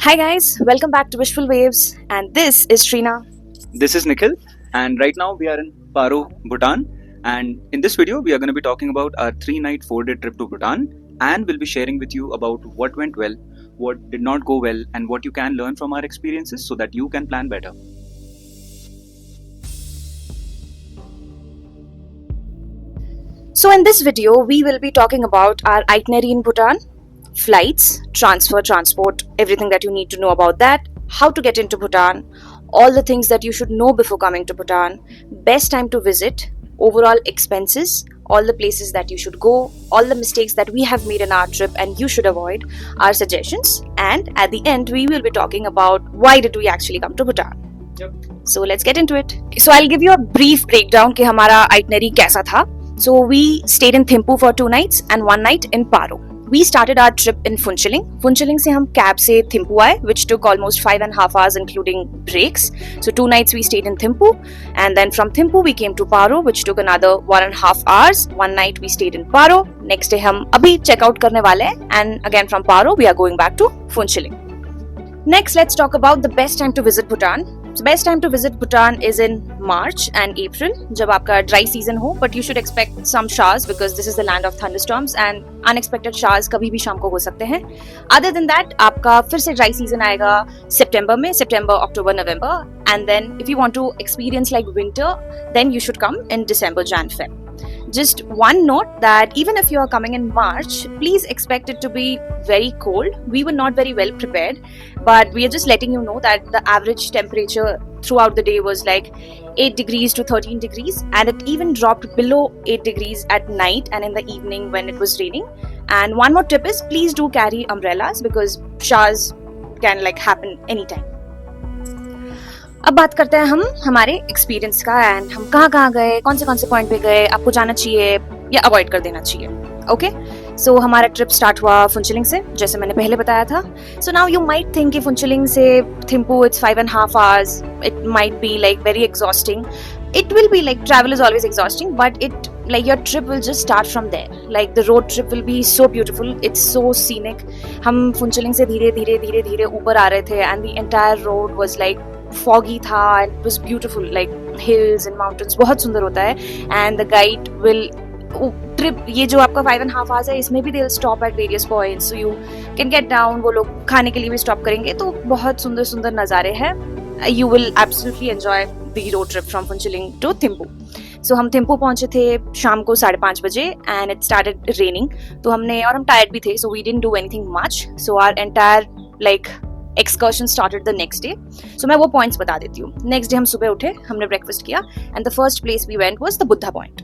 Hi guys, welcome back to Wishful Waves, and this is Trina. This is Nikhil, and right now we are in Paro, Bhutan. And in this video, we are going to be talking about our 3-night, 4-day trip to Bhutan, and we'll be sharing with you about what went well, what did not go well, and what you can learn from our experiences so that you can plan better. So, in this video, we will be talking about our itinerary in Bhutan, flights, transfer, transport, everything that you need to know about that, how to get into Bhutan, all the things that you should know before coming to Bhutan, best time to visit, overall expenses, all the places that you should go, all the mistakes that we have made in our trip and you should avoid, our suggestions, and at the end, we will be talking about why did we actually come to Bhutan. So let's get into it. So I'll give you a brief breakdown कि हमारा itinerary कैसा था. So we stayed in Thimphu for 2 nights and 1 night in Paro. We started our trip in Phuentsholing. Phuentsholing से हम cab से Thimphu आए, which took almost 5.5 hours including breaks. So 2 nights we stayed in Thimphu, and then from Thimphu we came to Paro, which took another 1.5 hours. 1 night we stayed in Paro. Next day हम अभी check out करने वाले हैं, and again from Paro we are going back to Phuentsholing. Next, let's talk about the best time to visit Bhutan. So, best time to visit Bhutan is in March and April, जब आपका dry season हो, but you should expect some showers because this is the land of thunderstorms and unexpected showers कभी भी शाम को हो सकते हैं. Other than that, आपका फिर से dry season आएगा September में, September, October, November, and then if you want to experience like winter, then you should come in December, Jan, Feb. Just one note that even if you are coming in March, please expect it to be very cold. We were not very well prepared, but we are just letting you know that the average temperature throughout the day was like 8 degrees to 13 degrees, and it even dropped below 8 degrees at night and in the evening when it was raining. And one more tip is please do carry umbrellas because showers can like happen anytime. अब बात करते हैं हम हमारे experience का and हम कहाँ गए, कौन से पॉइंट पे गए, आपको जाना चाहिए या अवॉइड कर देना चाहिए. ओके, सो हमारा ट्रिप स्टार्ट हुआ फुनचलिंग से, जैसे मैंने पहले बताया था. So now you might think कि फुनचलिंग से Thimphu it's 5.5 hours. It might be like very exhausting. It will be like travel is always exhausting, but your trip will just start from there. Like the road trip will be so beautiful. It's so scenic. हम फुनचलिंग से धीरे ऊपर आ रहे थे and the entire road was like foggy था and it was beautiful, like hills and mountains. बहुत सुंदर होता है. And the guide will trip ये जो आपका 5.5 hours है, इसमें भी they'll stop at various points, so you can get down. वो लोग खाने के लिए भी स्टॉप करेंगे, तो बहुत सुंदर नज़ारे हैं. You will absolutely enjoy the road trip from Phuentsholing to Thimphu. So हम थिम्पू पहुंचे थे शाम को 5:30 बजे and it started raining. तो हम tired भी थे, so we didn't do anything much. So our entire like excursion started the next day. So मैं वो points बता देती हूँ. Next day हम सुबह उठे, हमने breakfast किया and the first place we went was the Buddha Point.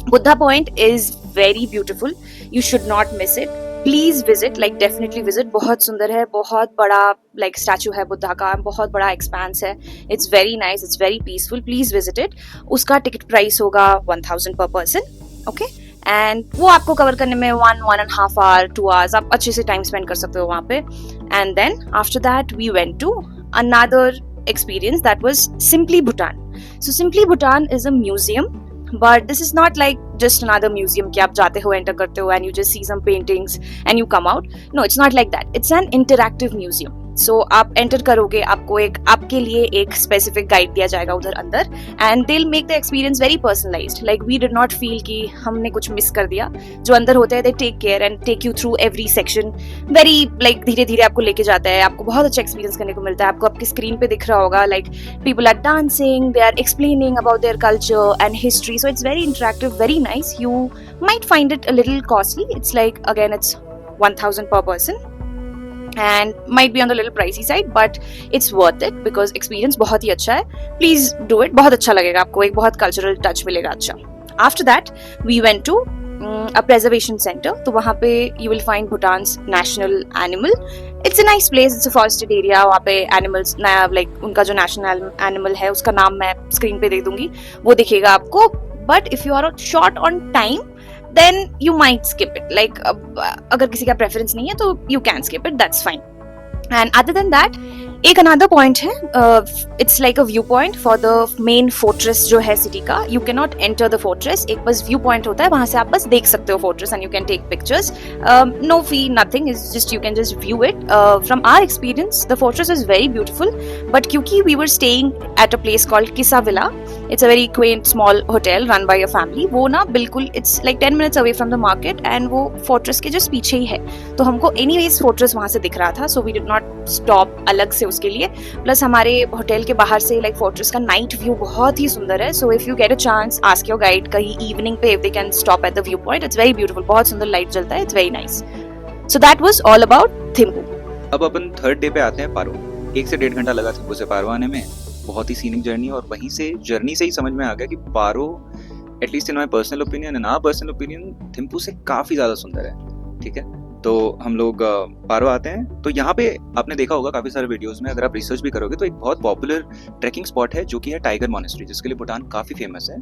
Buddha Point is very beautiful. You should not miss it. Please visit, like definitely visit. बहुत सुंदर है, बहुत बड़ा like statue है बुद्धा का, बहुत बड़ा expanse है. It's very nice, it's very peaceful. Please visit it. उसका ticket price होगा 1,000 per person. Okay? And वो आपको cover करने में 1.5 hour, 2 hours आप अच्छे से time spend कर सकते हो वहाँ पे. And then after that we went to another experience that was Simply Bhutan. So Simply Bhutan is a museum. But this is not like just another museum कि आप जाते हो, enter करते हो and you just see some paintings and you come out. No, it's not like that. It's an interactive museum. So आप enter करोगे, आपको आपके लिए एक specific guide दिया जाएगा उधर अंदर and they'll make the experience very personalized. Like we did not feel कि हमने कुछ miss कर दिया. जो अंदर होते हैं they take care and take you through every section. Very like धीरे आपको लेके जाता है, आपको बहुत अच्छा experience करने को मिलता है. आपको आपकी screen पे दिख रहा होगा like people are dancing, they are explaining about their culture and history. So it's very interactive, very nice. You might find it a little costly. It's like again it's 1,000 per person. And might be on the little pricey side, but it's worth it because experience बहुत ही अच्छा है. Please do it. बहुत अच्छा लगेगा आपको, एक बहुत cultural touch मिलेगा अच्छा. After that, we went to a preservation center. तो वहाँ पे you will find Bhutan's national animal. It's a nice place. It's a forested area. वहाँ पे animals नया like उनका जो national animal है उसका नाम मैं screen पे दे दूँगी, वो दिखेगा आपको. But if you are short on time, then you might skip it. Like अगर किसी का preference नहीं है तो you can skip it. That's fine. And other than that, एक अनदर पॉइंट है, it's like a view point for the main fortress जो है सिटी का. You can not enter the fortress, एक बस व्यू पॉइंट होता है, वहां से आप बस देख सकते हो fortress and you can take pictures. No fee, nothing, is just you can just view it. From our experience the fortress is very beautiful, but क्योंकि we were staying at a place called Kisa villa, it's a very quaint small hotel run by a family, वो ना बिल्कुल it's like 10 minutes away from the market and वो fortress के just पीछे ही है. तो हमको एनीवेज फोर्ट्रेस वहां से दिख रहा था, so we did not stop अलग से उसके लिए. प्लस हमारे होटल के बाहर से लाइक फोर्ट्रेस का नाइट व्यू बहुत ही सुंदर है. So if you get a chance, ask your guide कहीं इवनिंग पे if they can stop at the view point. It's very beautiful, बहुत सुंदर लाइट जलता है, it's very nice. So that was all about Thimphu. अब अपन थर्ड डे पे आते हैं पारो. 1 से 1.5 घंटा लगा थिम्पू से पारो आने में. बहुत ही सीनिक जर्नी, और वहीं से जर्नी से ही समझ में आ गया कि Paro, at least in my personal opinion and our personal opinion, Thimphu से काफ़ी ज़्यादा सुंदर है. ठीक है, तो हम लोग पारो आते हैं. तो यहाँ पे आपने देखा होगा काफ़ी सारे वीडियोस में, अगर आप रिसर्च भी करोगे तो एक बहुत पॉपुलर ट्रैकिंग स्पॉट है जो कि है टाइगर मॉनेस्ट्री, जिसके लिए भूटान काफ़ी फेमस है.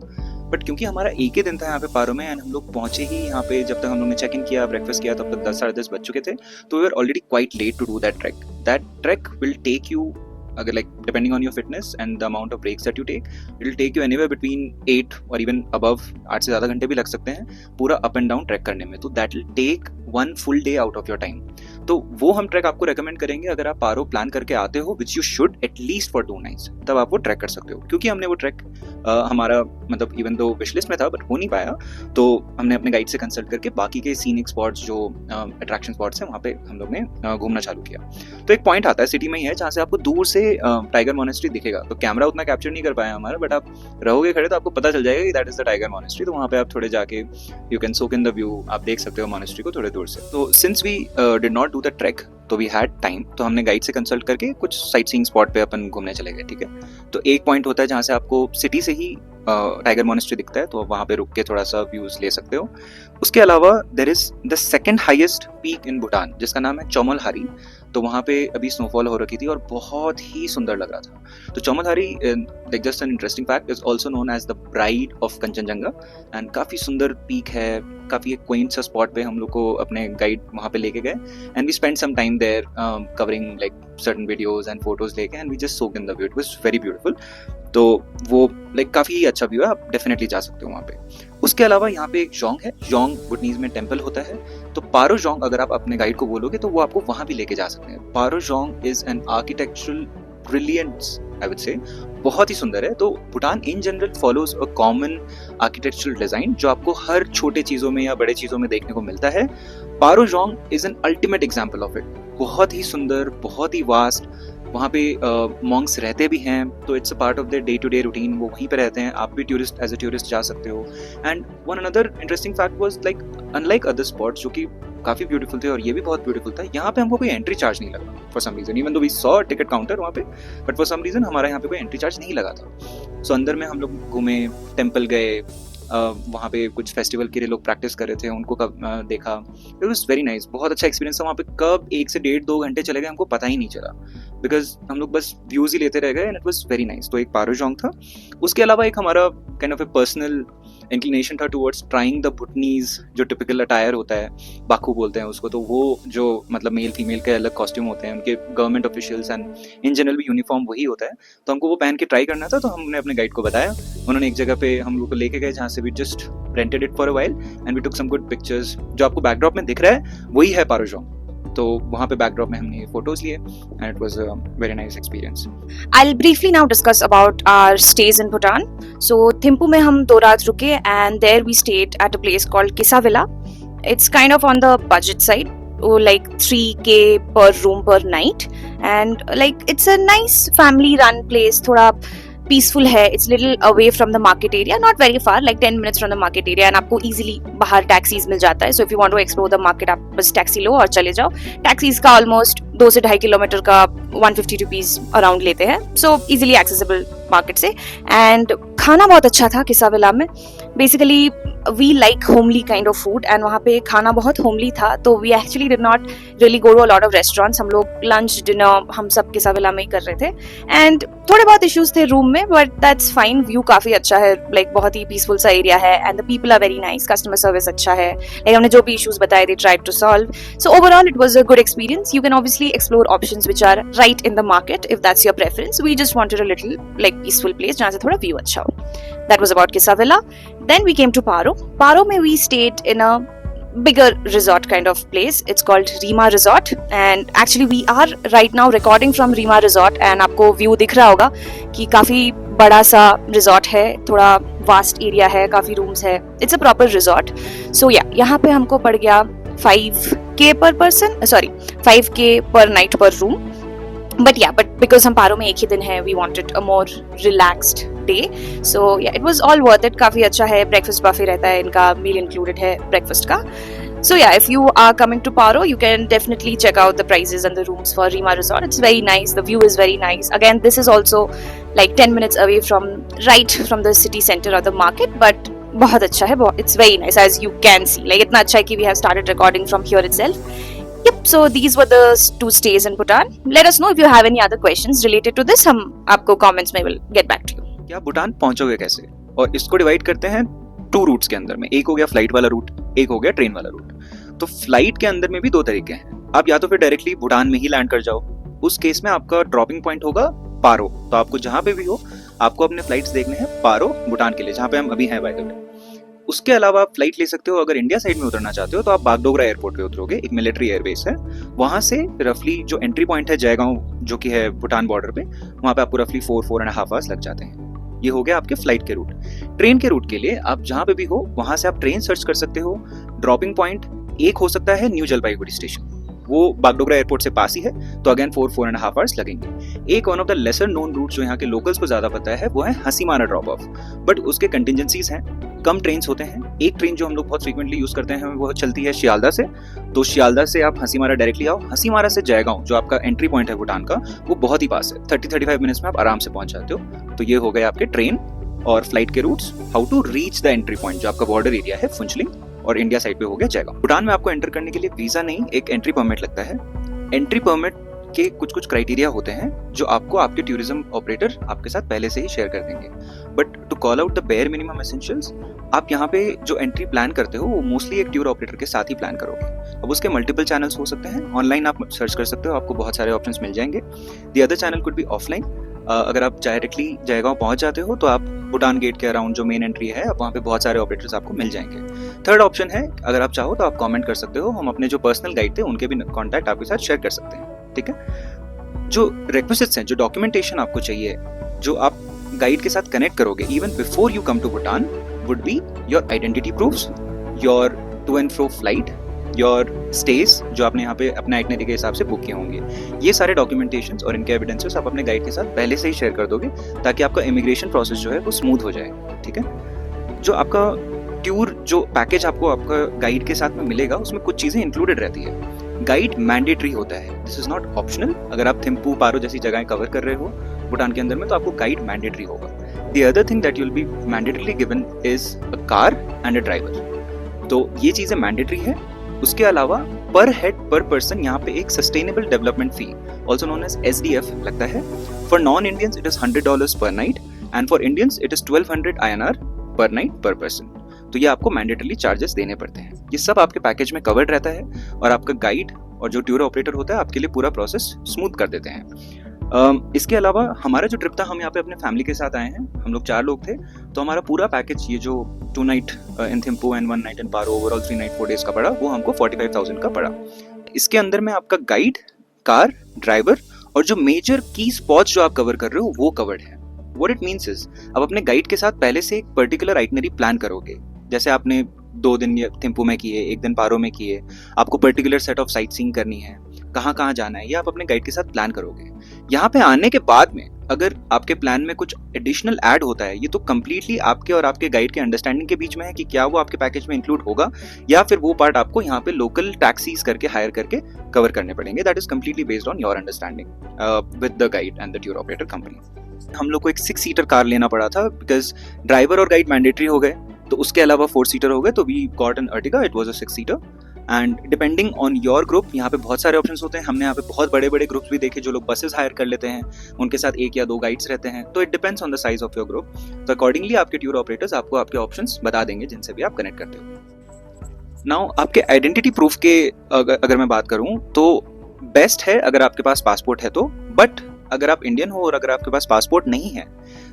बट क्योंकि हमारा एक ही दिन था यहाँ पे पारो में, एंड हम लोग पहुंचे ही यहाँ पे, जब तक हम लोग ने चेक इन किया, ब्रेकफास्ट किया, तब तक 10 साढ़े 10 बज चुके थे. तो we are already quite late to do that trek. That trek will take you, अगर like depending on your fitness and the amount of breaks that you take, it will take you anywhere between 8 और even above 8 से ज़्यादा घंटे भी लग सकते हैं पूरा अप एंड डाउन ट्रैक करने में. तो that will take 1 full day out of your time. तो वो हम ट्रैक आपको रेकमेंड करेंगे अगर आप पारो प्लान करके आते हो, which you should at least for 2 nights, तब आप वो ट्रैक कर सकते हो. क्योंकि हमने वो ट्रैक हमारा मतलब इवन दो विश लिस्ट में था बट हो नहीं पाया, तो हमने अपने गाइड से कंसल्ट करके बाकी के सीनिक स्पॉट्स जो अट्रैक्शन स्पॉट्स हैं वहाँ पे हम लोग ने घूमना चालू किया. तो एक पॉइंट आता है सिटी में ही है जहाँ से आपको दूर से टाइगर मॉनेस्ट्री दिखेगा. तो कैमरा उतना कैप्चर नहीं कर पाया हमारा, बट आप रहोगे खड़े तो आपको पता चल जाएगा कि that is the tiger monastery. तो वहाँ पे आप थोड़े जाके you can soak in the view, आप देख सकते हो मॉनेस्ट्री को थोड़े दूर से. तो since we did not do the track, तो वी हैड टाइम, तो हमने गाइड से कंसल्ट करके कुछ साइट सीइंग स्पॉट पे अपन घूमने चले गए. ठीक है, तो एक पॉइंट होता है जहाँ से आपको सिटी से ही टाइगर मॉनेस्ट्री दिखता है, तो वहाँ पे रुक के थोड़ा सा व्यूज ले सकते हो. उसके अलावा there is the second highest peak in Bhutan जिसका नाम है चौमलहारी. तो वहाँ पे अभी स्नोफॉल हो रखी थी और बहुत ही सुंदर लग रहा था. तो Chomolhari, like just an interesting fact, is also known as the bride of Kanchenjunga. And काफ़ी सुंदर पीक है, काफ़ी एक क्वाइंट सा स्पॉट पे हम लोग को अपने गाइड वहाँ पे लेके गए. And we spend some time there covering like certain videos and photos लेके, and we just soak in the view. It was very beautiful. तो वो लाइक काफ़ी अच्छा व्यू है, आप डेफिनेटली जा सकते हो वहाँ पे. उसके अलावा यहाँ पे एक जोंग है, जोंग भूटनीज में टेम्पल होता है. तो पारो जोंग अगर आप अपने गाइड को बोलोगे तो वो आपको वहाँ भी लेके जा सकते हैं. Paro Dzong is an architectural brilliance, I would say, बहुत ही सुंदर है. तो Bhutan in general follows a common architectural design जो आपको हर छोटे चीज़ों में या बड़े चीज़ों में देखने को मिलता है. Paro Dzong is an ultimate example of it. बहुत ही सुंदर, बहुत ही वास्ट. वहाँ पे मॉन्क्स रहते भी हैं, तो it's a part of their day to day routine. वो वहीं पे रहते हैं, आप भी टूरिस्ट एज अ टूरिस्ट जा सकते हो. And one another interesting fact was like unlike other spots जो कि काफ़ी ब्यूटीफुल थे और ये भी बहुत ब्यूटीफुल था, यहाँ पे हमको कोई एंट्री चार्ज नहीं लगा for some reason. Even though we saw ticket counter वहाँ पे, बट फॉर सम रीजन हमारा यहाँ पे कोई एंट्री चार्ज नहीं लगा था. सो अंदर में हम लोग घूमे, टेम्पल गए, वहाँ पे कुछ फेस्टिवल के लिए लोग प्रैक्टिस कर रहे थे, उनको देखा. इट वाज वेरी नाइस, बहुत अच्छा एक्सपीरियंस था. वहाँ पे कब 1 से 1.5-2 घंटे चले गए हमको पता ही नहीं चला, बिकॉज हम लोग बस व्यूज ही लेते रह गए. And it was very nice. तो एक पारो जोंग था. उसके अलावा एक हमारा kind of A personal inclination था टुवर्ड्स ट्राइंग द भूटनीज जो टिपिकल अटायर होता है, बाकू बोलते हैं उसको. तो वो जो मतलब मेल फीमेल के अलग कॉस्ट्यूम होते हैं उनके, government officials and in general भी यूनिफॉर्म वही होता है. तो हमको वो पहन के ट्राई करना था, तो हमने अपने गाइड को बताया. उन्होंने एक जगह पे हम लोग को लेके गए जहाँ से we just rented it for a while and we took some good pictures. जो आपको बैकड्रॉप में दिख रहा है वही है पारो जोंग. तो वहाँ पे बैकड्रॉप में हमने फोटोज लिए and it was a very nice experience. I'll briefly now discuss about our stays in Bhutan. So Thimphu में हम 2 रात रुके and there we stayed at a place called Kisa Villa. It's kind of on the budget side, like 3K per room per night, and like it's a nice family run place. थोड़ा peaceful है. It's little away from the market area, not very far, like 10 minutes from the market area. And आपको easily बाहर taxis मिल जाता है. So if you want to explore the market, आप बस taxi लो और चले जाओ. टैक्सीज का ऑलमोस्ट 2 से 2.5 किलोमीटर का 150 रुपीज अराउंड लेते हैं. सो इजीली एक्सेसिबल मार्केट से. एंड खाना बहुत अच्छा था किसा विला में. Basically we like homely kind of food and वहाँ पे खाना बहुत होमली था, तो we actually did not really go to a lot of restaurants. हम लोग लंच डिनर हम सब किसाविला में ही कर रहे थे. एंड थोड़े बहुत इश्यूज थे रूम में, बट दैट्स फाइन. व्यू काफी अच्छा है, लाइक बहुत ही पीसफुल सा एरिया है and the people are very nice. Customer service अच्छा है. लाइक हमने जो भी इश्यूज बताए थे tried to solve. So overall it was a good experience. You can obviously explore options which are right in the market if that's your preference. We just wanted a little like peaceful place जहाँ से थोड़ा view अच्छा हो. That was about Kisavilla. Then we came to Paro. Paro mein we stayed in a bigger resort kind of place. It's called Rima Resort, and actually we are right now recording from Rima Resort, and आपको view दिख रहा होगा कि काफी बड़ा सा resort है, थोड़ा vast area है, काफी rooms है. It's a proper resort. So yeah, यहाँ पे हमको पड़ गया 5K per person, sorry 5K per night per room. But because हम पारो में एक ही दिन है, we wanted a more relaxed day. So yeah, it was all worth it. काफी अच्छा है. Breakfast buffet रहता है इनका, meal included है breakfast का. So yeah, if you are coming to Paro, you can definitely check out the prices and the rooms for Rima Resort. It's very nice. The view is very nice. Again, this is also like 10 minutes away from the city center or the market, but बहुत अच्छा है. It's very nice as you can see. Like इतना अच्छा है कि we have started recording from here itself. Yep, so these were the 2 stays in Bhutan. Let us know if you have any other questions related to this. हम आपको comments में will get back to you. क्या भूटान पहुंचोगे कैसे? और इसको divide करते हैं 2 roots के अंदर में. एक हो गया फ्लाइट वाला रूट, एक हो गया ट्रेन वाला रूट. तो फ्लाइट के अंदर में भी 2 तरीके हैं. आप या तो फिर डायरेक्टली भूटान में ही लैंड कर जाओ. उस केस में आपका ड्रॉपिंग पॉइंट होगा पारो. तो आपको जहां पे भी हो आपको अपने फ्लाइट्स देखने हैं पारो भूटान के लिए, जहां पे हम अभी हैं बाय द वे. उसके अलावा आप फ्लाइट ले सकते हो. अगर इंडिया साइड में उतरना चाहते हो तो आप बागडोगरा एयरपोर्ट पे उतरोगे. एक मिलिट्री एयरबेस है. वहां से रफली जो एंट्री पॉइंट है जयगांव, जो कि है भूटान बॉर्डर पे, वहां पे आपको रफली 4.5 आवर्स लग जाते हैं. ये हो गया आपके फ्लाइट के रूट. ट्रेन के रूट के लिए आप जहां पे भी हो वहां से आप ट्रेन सर्च कर सकते हो. ड्रॉपिंग पॉइंट एक हो सकता है न्यू जलपाईगुड़ी स्टेशन, वो बागडोगरा एयरपोर्ट से पास ही है, तो अगेन 4.5 आवर्स लगेंगे. एक one of the lesser known route जो यहाँ के लोकल्स को ज्यादा पता है वो है हसीमारा ड्रॉप ऑफ. बट उसके कंटिजेंसीज हैं, कम ट्रेन्स होते हैं. एक ट्रेन जो हम लोग बहुत फ्रीक्वेंटली यूज करते हैं वो चलती है शियालदा से. तो शियालदा से आप हसीमारा डायरेक्टली आओ. हसीमारा से जयगांव जो आपका एंट्री पॉइंट है भूटान का, वो बहुत ही पास है. 30-35 मिनट्स में आप आराम से पहुंच जाते हो. तो ये हो गए आपके ट्रेन और फ्लाइट के routes. How to reach the entry point जो आपका बॉर्डर एरिया है फुंचलिंग, और इंडिया साइड पे हो गया जयगांव. भूटान में आपको एंटर करने के लिए वीजा नहीं, एक एंट्री परमिट लगता है. एंट्री परमिट के कुछ क्राइटेरिया होते हैं जो आपको आपके टूरिज्म ऑपरेटर आपके साथ पहले से ही शेयर कर देंगे. But to call out the bare minimum essentials, आप यहाँ पे जो एंट्री प्लान करते हो वो मोस्टली एक टूर ऑपरेटर के साथ ही प्लान करोगे. अब उसके मल्टीपल चैनल्स हो सकते हैं. ऑनलाइन आप सर्च कर सकते हो, आपको बहुत सारे ऑप्शंस मिल जाएंगे. The other channel could be offline. अगर आप डायरेक्टली जयगांव पहुंच जाते हो तो आप भूटान गेट के अराउंड जो मेन एंट्री है वहाँ पे बहुत सारे ऑपरेटर्स आपको मिल जाएंगे. थर्ड ऑप्शन है, अगर आप चाहो तो आप कमेंट कर सकते हो. हम अपने जो पर्सनल गाइड थे उनके भी कॉन्टैक्ट आपके साथ शेयर कर सकते हैं. ठीक है. जो रिक्विजिट्स हैं, जो डॉक्यूमेंटेशन आपको चाहिए, जो आप गाइड के साथ कनेक्ट करोगे even before you come to Bhutan, would be your identity proofs, your to and fro flight, your stage जो आपने यहाँ पे अपने आइटनरी के हिसाब से बुक किए होंगे. ये सारे डॉक्यूमेंटेशंस और इनके एविडेंसेस आप अपने गाइड के साथ पहले से ही शेयर कर दोगे ताकि आपका इमिग्रेशन प्रोसेस जो है वो स्मूथ हो जाए. ठीक है. जो आपका टूर जो पैकेज आपको आपका गाइड के साथ में मिलेगा उसमें कुछ चीजें इंक्लूडेड रहती है. गाइड मैंडेटरी होता है, दिस इज नॉट ऑप्शनल. अगर आप थिम्पू, पारो जैसी जगहें कवर कर रहे हो भूटान के अंदर में तो आपको गाइड मैंडेटरी होगा. The other thing that you will be mandatorily given is a car and a driver. तो ये चीजें मैंडेटरी है. उसके अलावा पर हेड पर पर्सन यहाँ पे एक सस्टेनेबल डेवलपमेंट फी, ऑल्सो नोन एज SDF, लगता है. For non Indians it is $100 पर night and for Indians it is 1200 INR पर नाइट पर पर्सन. तो ये आपको मैंडेटरली चार्जेस देने पड़ते हैं. ये सब आपके पैकेज में कवर्ड रहता है और आपका गाइड और जो टूर ऑपरेटर होता है आपके लिए पूरा प्रोसेस स्मूथ कर देते हैं. इसके अलावा हमारा जो ट्रिप था, हम यहाँ पे अपने फैमिली के साथ आए हैं. हम लोग 4 लोग थे. तो हमारा पूरा पैकेज, ये जो 2 night in Thimphu and 1 night in Paro, overall 3 night 4 days का पड़ा, वो हमको 45,000 का पड़ा. इसके अंदर में आपका गाइड, कार, ड्राइवर और जो मेजर की स्पॉट्स जो आप कवर कर रहे हो वो कवर्ड है. व्हाट इट मीन्स इज, आप अपने गाइड के साथ पहले से एक पर्टिकुलर आइटनरी प्लान करोगे. जैसे आपने 2 दिन थिम्पू में किए, 1 दिन पारो में किए, आपको particular set of sight seeing करनी है, कहाँ जाना है, ये आप अपने गाइड के साथ प्लान करोगे. यहाँ पे आने के बाद में अगर आपके प्लान में कुछ एडिशनल ऐड होता है, ये तो कम्प्लीटली आपके और आपके गाइड के अंडरस्टैंडिंग के बीच में है कि क्या वो आपके पैकेज में इंक्लूड होगा या फिर वो पार्ट आपको यहाँ पे लोकल टैक्सीज करके हायर करके कवर करने पड़ेंगे. That is completely based on your understanding with the guide and the tour operator company. हम लोग को एक 6 सीटर कार लेना पड़ा था बिकॉज ड्राइवर और गाइड मैंडेटरी हो गए. तो उसके अलावा 4 सीटर हो गए, तो we got an Ertiga, it was a 6 seater. And depending on your group, यहाँ पे बहुत सारे ऑप्शंस होते हैं। हमने यहाँ पे बहुत बड़े बड़े ग्रुप्स भी देखे जो लोग बसेस हायर कर लेते हैं, उनके साथ 1 या 2 गाइड्स रहते हैं। तो it depends on the size of your group. तो अकॉर्डिंगली आपके टूर ऑपरेटर्स आपको आपके ऑप्शंस बता देंगे जिनसे भी आप कनेक्ट करते हो। नाउ आपके आइडेंटिटी प्रूफ के अगर मैं बात करूँ तो बेस्ट है अगर आपके पास पासपोर्ट है तो, बट अगर आप इंडियन हो और अगर आपके पास पासपोर्ट नहीं है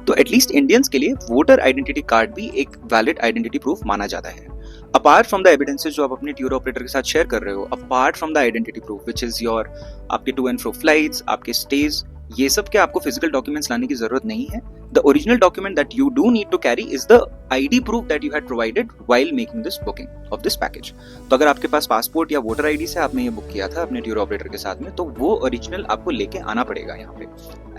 तो एटलीस्ट इंडियंस के लिए वोटर आइडेंटिटी कार्ड भी एक वैलिड आइडेंटिटी प्रूफ माना जाता है। अपार्ट फ्रॉम द एविडेंसेस जो आप अपने टूर ऑपरेटर के साथ शेयर कर रहे हो, apart from the identity proof which is your आपके टू एंड फ्रो फ्लाइट्स, आपके स्टेज, ये सब के आपको फिजिकल डॉक्यूमेंट्स लाने की जरूरत नहीं है। The original document that you do need to carry is the ID proof that you had provided while making this booking of this package. तो अगर आपके पास पासपोर्ट या वोटर आईडी से आपने ये बुक किया था अपने टूर ऑपरेटर के साथ में, तो वो ओरिजिनल आपको लेके आना पड़ेगा यहाँ पे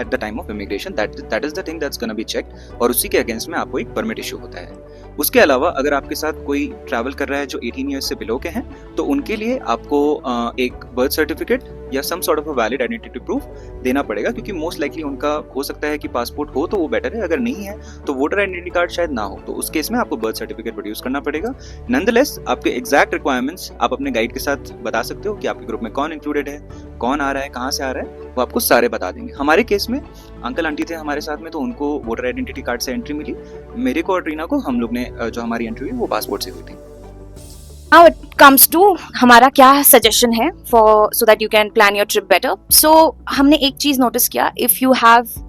at the time of immigration. That is the thing that's gonna be checked, और उसी के अगेंस्ट में आपको एक परमिट इशू होता है। उसके अलावा अगर आपके साथ कोई ट्रैवल कर रहा है जो 18 ईयर्स से बिलो के हैं, तो उनके लिए आपको एक बर्थ सर्टिफिकेट या some sort of a valid identity proof देना पड़ेगा, क्योंकि मोस्ट लाइकली उनका हो सकता है कि पासपोर्ट हो तो वो बेटर है, अगर नहीं है तो वोटर आइडेंटिटी कार्ड शायद ना हो, तो उस केस में आपको बर्थ सर्टिफिकेट प्रोड्यूस करना पड़ेगा। नॉनदलेस आपके एग्जैक्ट रिक्वायरमेंट्स आप अपने गाइड के साथ बता सकते हो कि आपके ग्रुप में कौन इंक्लूडेड है, कौन आ रहा है, कहाँ से आ रहा है, वो आपको सारे बता देंगे। हमारे केस में अंकल आंटी थे हमारे साथ में, तो उनको वोटर आइडेंटिटी कार्ड से एंट्री मिली। मेरे को और ट्रीना को हम लोग ने जो हमारी एंट्री हुई वो पासपोर्ट से हुई थी। Now it comes to हमारा क्या सजेशन है for so that you can plan your trip better. So हमने एक चीज नोटिस किया, if you have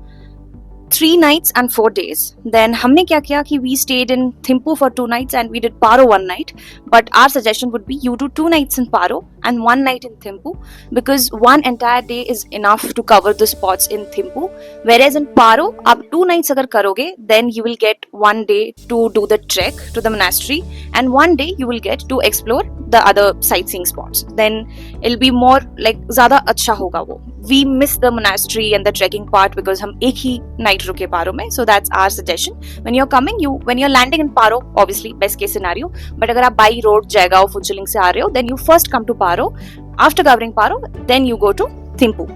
3 nights and 4 days, then हमने क्या किया कि we stayed in Thimphu for 2 nights and we did Paro 1 night. But our suggestion would be you do 2 nights in Paro and 1 night in Thimphu, because 1 entire day is enough to cover the spots in Thimphu. Whereas in Paro, आप 2 nights अगर करोगे, then you will get 1 day to do the trek to the monastery and 1 day you will get to explore the other sightseeing spots. Then it'll be more like ज़्यादा अच्छा होगा वो. We miss the monastery and the trekking part because हम एक ही night रुके पारो में. So that's our suggestion. When you're coming, when you're landing in Paro, obviously best case scenario. But अगर आप by road जयगांव फुनचुलिंग से आ रहे हो, then you first come to Paro. After covering Paro, then you go to Thimphu.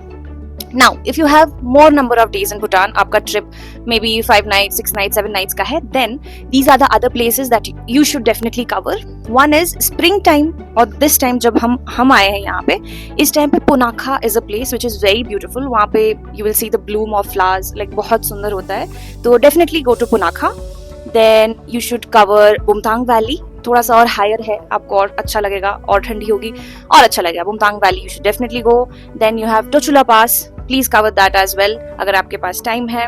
Now, if you have more number of days in Bhutan, आपका trip maybe 5 nights, 6 nights, 7 nights का है, then these are the other places that you should definitely cover. One is spring time, और this time जब हम आए हैं यहाँ पे, इस time पे Punakha is a place which is very beautiful. वहाँ पे you will see the bloom of flowers, like बहुत सुंदर होता है. तो definitely go to Punakha. Then you should cover Bumthang Valley. थोड़ा सा और हायर है, आपको और अच्छा लगेगा, और ठंडी होगी और अच्छा लगेगा. Bumthang Valley you should definitely go. Then you have Tochula Pass. Please cover that as well अगर आपके पास टाइम है.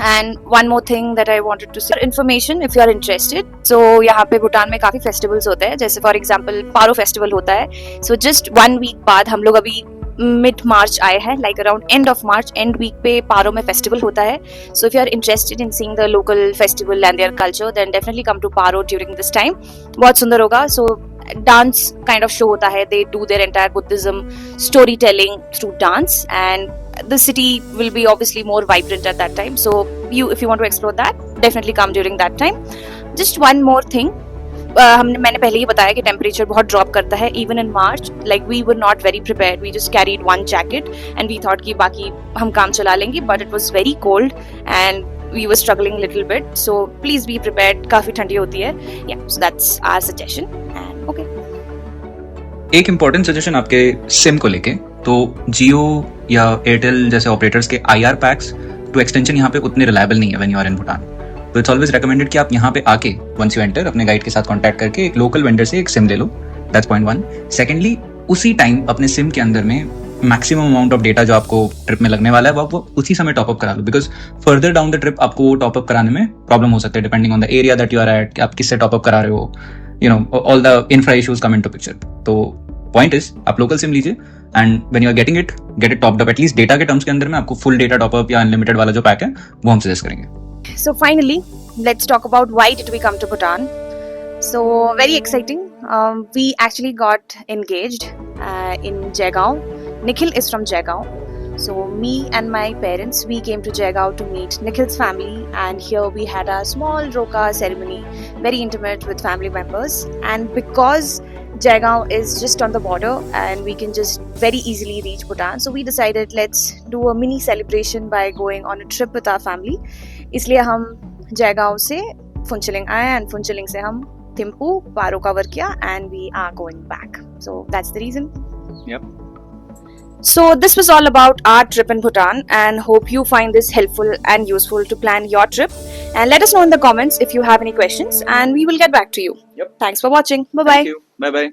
And one more thing that I wanted to say, information if you are interested. So यहाँ पे भूटान में काफ़ी festivals होते हैं, जैसे for example Paro festival होता है. So just 1 week बाद हम लोग अभी मिड मार्च आए हैं, like around end of March, end week पे पारो में festival होता है. So if you are interested in seeing the local festival and their culture, then definitely come to Paro during this time. बहुत सुंदर होगा. So dance kind of show होता है. They do their entire Buddhism storytelling through dance, and the city will be obviously more vibrant at that time. So if you want to explore that, definitely come during that time. Just one more thing. मैंने पहले ही बताया कि temperature बहुत drop करता है even in March. Like we were not very prepared, we just carried 1 jacket and we thought कि बाकी हम काम चला लेंगे, but it was very cold and we were struggling little bit. So please be prepared, काफ़ी ठंडी होती है. या so that's our suggestion. And okay, एक इम्पॉर्टेंट सजेशन आपके सिम को लेके, तो जियो या एयरटेल जैसे ऑपरेटर्स के IR पैक्स टू एक्सटेंशन यहाँ पे उतने रिलायबल नहीं है when you are in Bhutan. तो इट्स ऑलवेज रिकमेंडेड कि आप यहाँ पे आके वंस यू एंटर अपने गाइड के साथ कांटेक्ट करके एक लोकल वेंडर से एक सिम ले लो. That's point 1. सेकेंडली, उसी टाइम अपने सिम के अंदर में मैक्सिमम अमाउंट ऑफ डेटा जो आपको ट्रिप में लगने वाला है वो उसी समय टॉपअप करा लो, because further down the trip आपको टॉपअप कराने में प्रॉब्लम हो सकता है depending on the area that you are at, आप किससे टॉपअप करा रहे हो, you know all the infra issues come into picture. तो पॉइंट इज आप लोकल सिम लीजिए and when you are getting it, get it topped up. At least data के terms के अंदर में आपको फुल डेटा टॉपअप या अनलिमिटेड वाला जो पैक है वो हम सजेस्ट करेंगे. so finally let's talk about why did we come to Bhutan. So very exciting. We actually got engaged in Jaigaon. Nikhil is from Jaigaon. So me and my parents, we came to Jaigaon to meet Nikhil's family, and here we had a small roka ceremony, very intimate with family members. And because Jaigaon is just on the border and we can just very easily reach Bhutan, so we decided let's do a mini celebration by going on a trip with our family. इसलिए हम जयगांव से फुंचलिंग आए and Phuentsholing से हम Thimphu Paro cover किया and we are going back. So that's the reason. Yep. So this was all about our trip in Bhutan, and hope you find this helpful and useful to plan your trip. And let us know in the comments if you have any questions, and we will get back to you. Yep. Thanks for watching. Bye bye. Thank you. Bye bye.